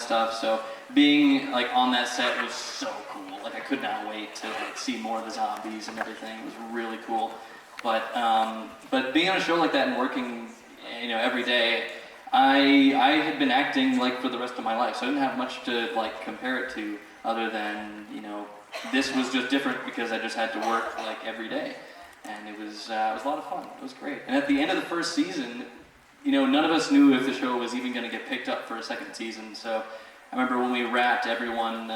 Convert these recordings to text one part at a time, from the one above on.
stuff. So being like on that set was so cool. Like I could not wait to like see more of the zombies and everything. It was really cool. But being on a show like that and working, you know, every day, I had been acting like for the rest of my life, so I didn't have much to like compare it to other than, you know, this was just different because I just had to work like every day, and it was a lot of fun. It was great. And at the end of the first season, you know, none of us knew if the show was even going to get picked up for a second season. So I remember when we wrapped, everyone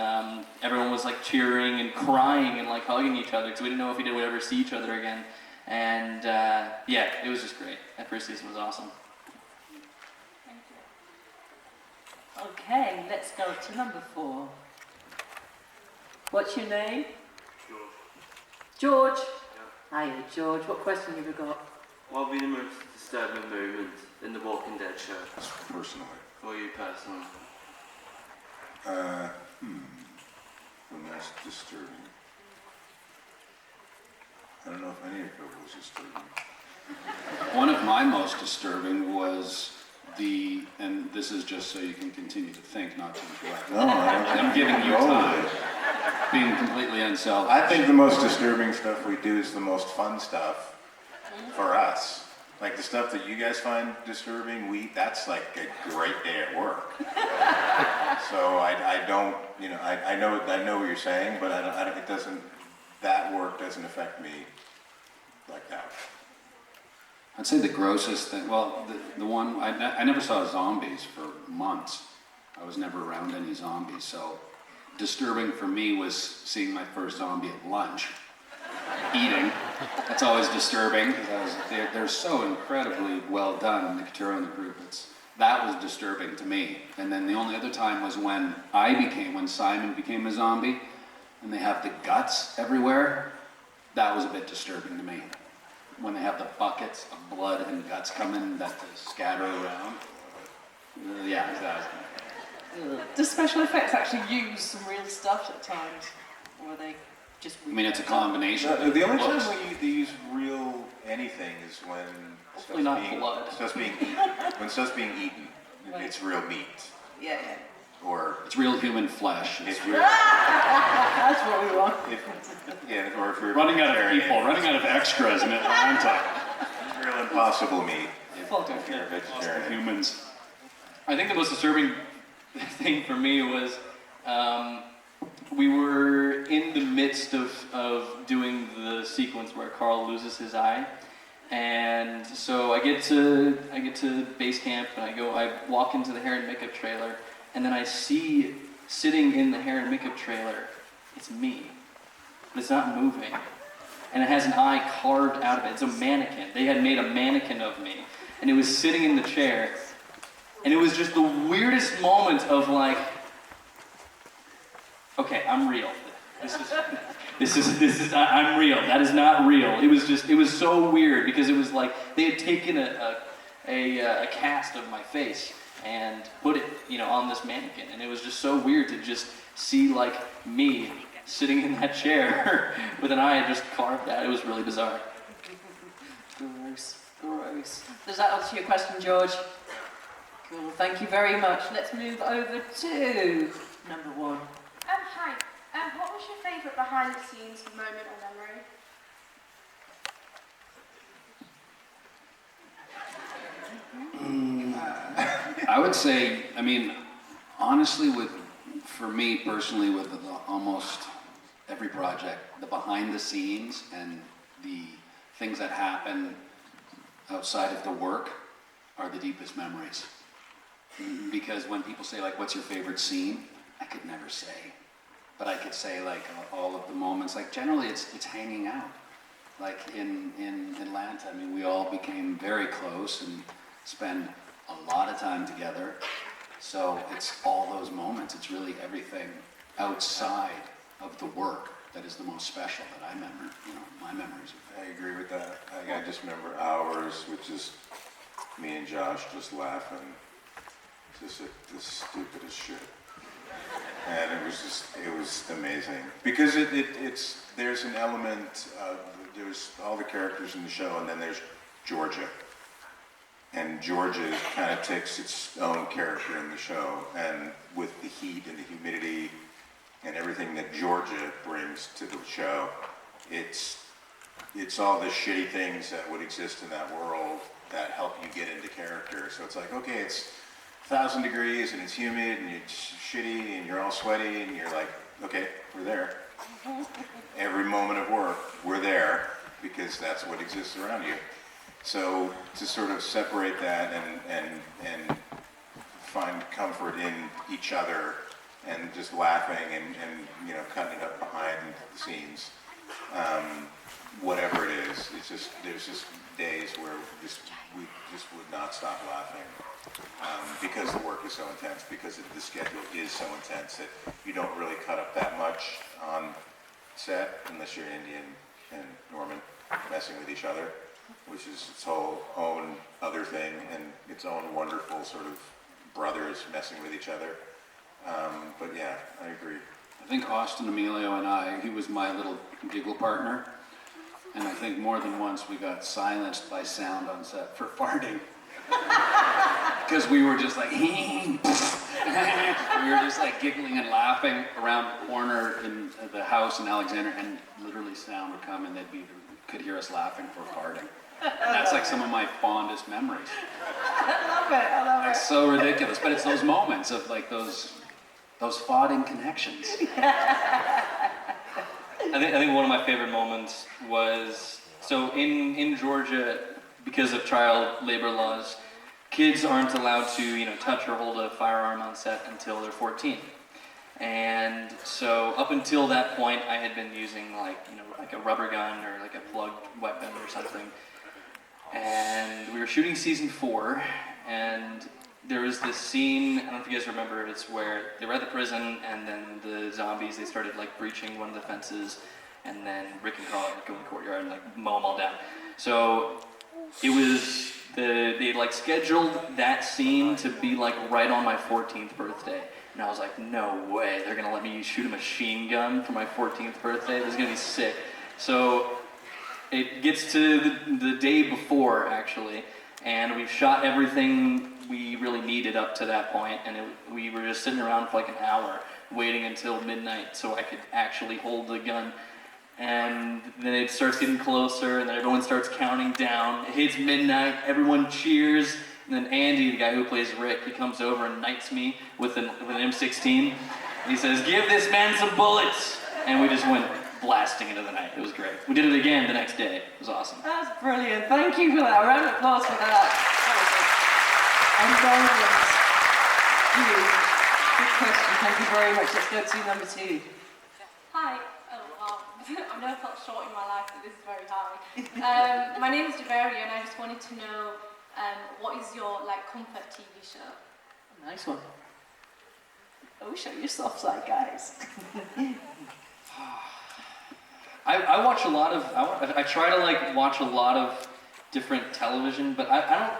was like cheering and crying and like hugging each other because we didn't know if we would ever see each other again. And yeah, it was just great. That first season was awesome. Thank you. Okay, let's go to number 4. What's your name? George. Yeah. Hiya, George. What question have you got? What would be the most disturbing moment in the Walking Dead show? Personally. For you personally? The most disturbing. I don't know if any of it was disturbing. One of my most disturbing was and this is just so you can continue to think, not to interrupt. No, I'm giving you time. Being completely unselfish. I think the most disturbing stuff we do is the most fun stuff for us. Like the stuff that you guys find disturbing, that's like a great day at work. So I don't, you know, I know what you're saying, but that work doesn't affect me like that. I'd say the grossest thing, well, the one, I never saw zombies for months. I was never around any zombies, so disturbing for me was seeing my first zombie at lunch, eating. That's always disturbing, because they're so incredibly well done, the Couture and the group. That was disturbing to me. And then the only other time was when Simon became a zombie, and they have the guts everywhere. That was a bit disturbing to me. When they have the buckets of blood and guts coming that they scatter around. Yeah, exactly. Does special effects actually use some real stuff at times? Or are they just... I mean, it's a combination. The only time they use real anything is when stuff's being eaten. When stuff's being eaten, it's real meat. Yeah. Or it's real human flesh. It's real. That's what we want. Or if we're running out of people, running out of extras in Atlanta. Real impossible meat. If you're vegetarian. Humans. I think the most disturbing thing for me was we were in the midst of doing the sequence where Carl loses his eye. And so I get to base camp and I walk into the hair and makeup trailer, and then I see sitting in the hair and makeup trailer, it's me. But it's not moving. And it has an eye carved out of it. It's a mannequin. They had made a mannequin of me. And it was sitting in the chair. And it was just the weirdest moment of like, okay, I'm real. I'm real. That is not real. It was so weird because it was like they had taken a cast of my face and put it, you know, on this mannequin, and it was just so weird to just see like me sitting in that chair with an eye just carved out. It was really bizarre. Gross. Does that answer your question, George? Cool. Thank you very much. Let's move over to number 1. Hi. What was your favourite behind-the-scenes moment or memory? I would say, I mean, honestly, for me personally, with almost every project, the behind the scenes and the things that happen outside of the work are the deepest memories. Because when people say, like, what's your favorite scene? I could never say. But I could say, like, all of the moments. Like, generally, it's hanging out. Like, in Atlanta, I mean, we all became very close and spend a lot of time together. So it's all those moments. It's really everything outside of the work that is the most special that I remember. You know, my memories. I agree with that. I just remember hours, which is me and Josh just laughing. Just the stupidest shit. And it was amazing. Because there's an element of, there's all the characters in the show, and then there's Georgia. and Georgia kind of takes its own character in the show, and with the heat and the humidity and everything that Georgia brings to the show, it's all the shitty things that would exist in that world that help you get into character. So it's like, okay, it's 1,000 degrees and it's humid and it's shitty and you're all sweaty and you're like, okay, we're there. Every moment of work, we're there because that's what exists around you. So to sort of separate that and find comfort in each other and just laughing and you know, cutting it up behind the scenes, whatever it is, it's just, there's just days where we just would not stop laughing because the work is so intense, because the schedule is so intense that you don't really cut up that much on set unless you're Indian and Norman messing with each other, which is its whole own other thing and its own wonderful sort of brothers messing with each other. But yeah, I agree. I think Austin Emilio and he was my little giggle partner, and I think more than once we got silenced by sound on set for farting. Because we were just like, we were just like giggling and laughing around the corner in the house in Alexander, and literally sound would come and could hear us laughing for farting. And that's like some of my fondest memories. I love it. It's so ridiculous, but it's those moments of like those farting connections. I think one of my favorite moments was, so in Georgia, because of child labor laws, kids aren't allowed to, you know, touch or hold a firearm on set until they're 14. And so up until that point, I had been using like a rubber gun or like a plugged weapon or something. And we were shooting season 4, and there was this scene, I don't know if you guys remember, it's where they were at the prison, and then the zombies, they started like breaching one of the fences, and then Rick and Carl would go in the courtyard and like mow them all down. So it was, they like scheduled that scene to be like right on my 14th birthday. And I was like, no way, they're gonna let me shoot a machine gun for my 14th birthday? This is gonna be sick. So it gets to the day before, actually, and we've shot everything we really needed up to that point, and we were just sitting around for like an hour, waiting until midnight so I could actually hold the gun. And then it starts getting closer, and then everyone starts counting down. It hits midnight, everyone cheers, and then Andy, the guy who plays Rick, he comes over and knights me with an M16. And he says, "Give this man some bullets!" And we just went blasting into the night. It was great. We did it again the next day. It was awesome. That's brilliant. Thank you for that. A round of applause for that. And good question. Thank you very much. Let's go to number 2. Hi. Oh, wow. I've never felt short in my life, but this is very high. My name is Javeria, and I just wanted to know what is your comfort TV show? Nice one. Oh, show your soft side, guys. I watch a lot of, I try to watch a lot of different television, but I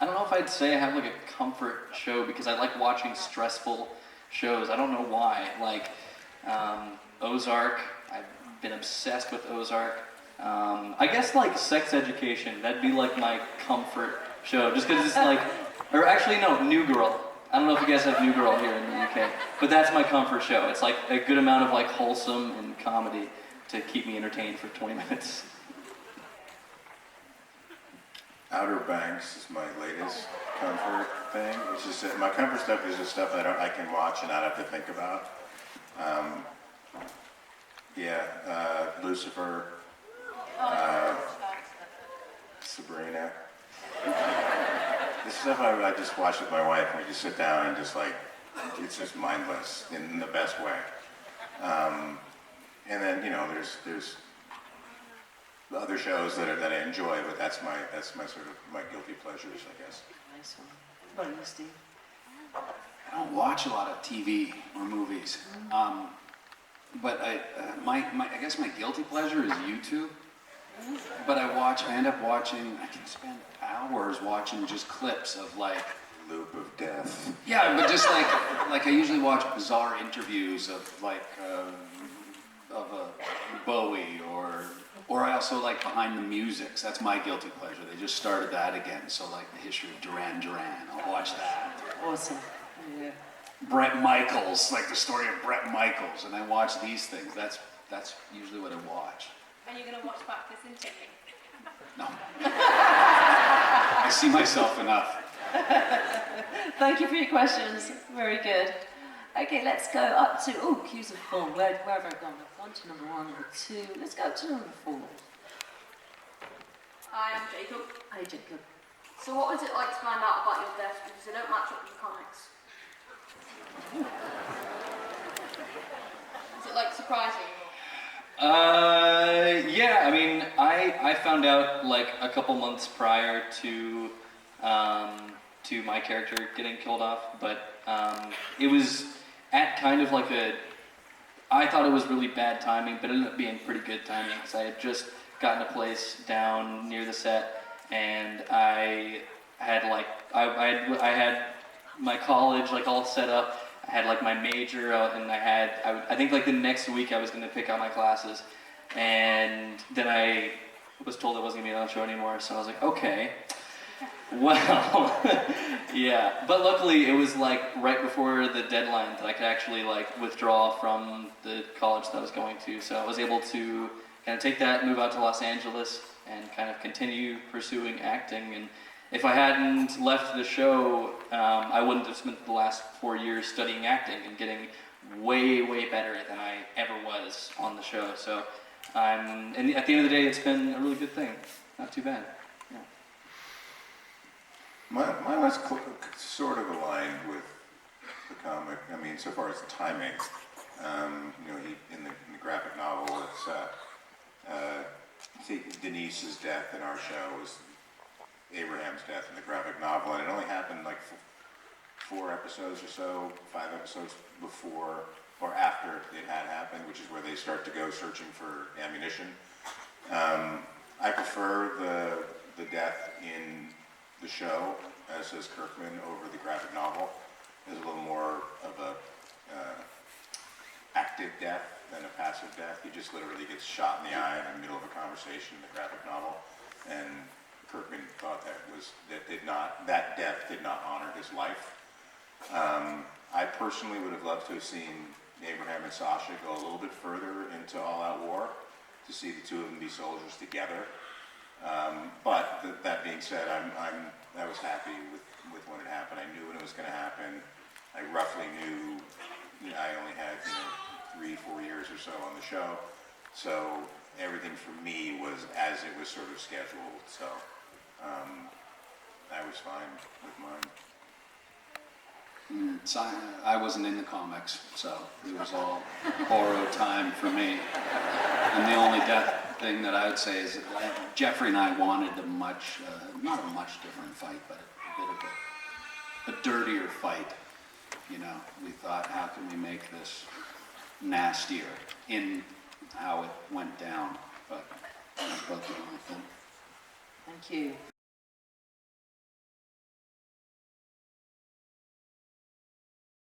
don't know if I'd say I have a comfort show, because I like watching stressful shows. I don't know why. Ozark, I've been obsessed with Ozark. I guess Sex Education, that'd be my comfort show, just because it's or actually no, New Girl. I don't know if you guys have New Girl here in the UK, but that's my comfort show. It's a good amount of wholesome and comedy to keep me entertained for 20 minutes. Outer Banks is my latest comfort thing. It's just that my comfort stuff is just stuff I can watch and not have to think about. Lucifer, Sabrina. This stuff I just watch with my wife, and we just sit down and just it's just mindless in the best way. And then there's other shows that I enjoy, but that's my sort of my guilty pleasures, I guess. Nice one. What about you, Steve? I don't watch a lot of TV or movies, but I guess my guilty pleasure is YouTube. But I end up watching. I can spend hours watching just clips of Loop of Death. Yeah, but just I usually watch bizarre interviews of a Bowie or Or I also like Behind the Musics. That's my guilty pleasure. They just started that again. So like the history of Duran Duran. I'll watch that. Awesome. Yeah. Bret Michaels, like the story of Bret Michaels, and I watch these things. That's usually what I watch. Are you going to watch back this interview? No. I see myself enough. Thank you for your questions. Very good. Okay, let's go up to, oh, cues are full. Where have I gone? I've gone to number 1, number 2. Let's go to number 4. Hi, I'm Jacob. Hi, Jacob. So what was it like to find out about your death because they don't match up with the comics? Is it like surprising? Yeah, I mean, I found out like a couple months prior to my character getting killed off, but it was at kind of like I thought it was really bad timing, but it ended up being pretty good timing because I had just gotten a place down near the set, and I had like I had my college like all set up. I had like my major, and I think like the next week I was going to pick out my classes, and then I was told I wasn't going to be on the show anymore, so I was like, okay, well, yeah. But luckily it was like right before the deadline that I could actually like withdraw from the college that I was going to, so I was able to kind of take that, move out to Los Angeles, and kind of continue pursuing acting. And if I hadn't left the show, I wouldn't have spent the last 4 years studying acting and getting way, way better than I ever was on the show. So, and at the end of the day, it's been a really good thing. Not too bad. Yeah. Mine was sort of aligned with the comic. I mean, so far as the timing. You know, in the graphic novel, it's Denise's death in our show was Abraham's death in the graphic novel, and it only happened like 4 episodes or so, 5 episodes before or after it had happened, which is where they start to go searching for ammunition. I prefer the death in the show, as says Kirkman, over the graphic novel. There's a little more of a active death than a passive death. He just literally gets shot in the eye in the middle of a conversation in the graphic novel, and Kirkman thought that death did not honor his life. I personally would have loved to have seen Abraham and Sasha go a little bit further into all-out war, to see the two of them be soldiers together. But that being said, I was happy with when it happened. I knew when it was going to happen. I roughly knew, I only had 3-4 years or so on the show, so everything for me was as it was sort of scheduled. So I was fine with mine. I wasn't in the comics, so it was all borrowed time for me. And the only death thing that I would say is that Jeffrey and I wanted a much, not a much different fight, but a bit of a dirtier fight. You know, we thought, how can we make this nastier in how it went down? But that's about the only thing. Thank you.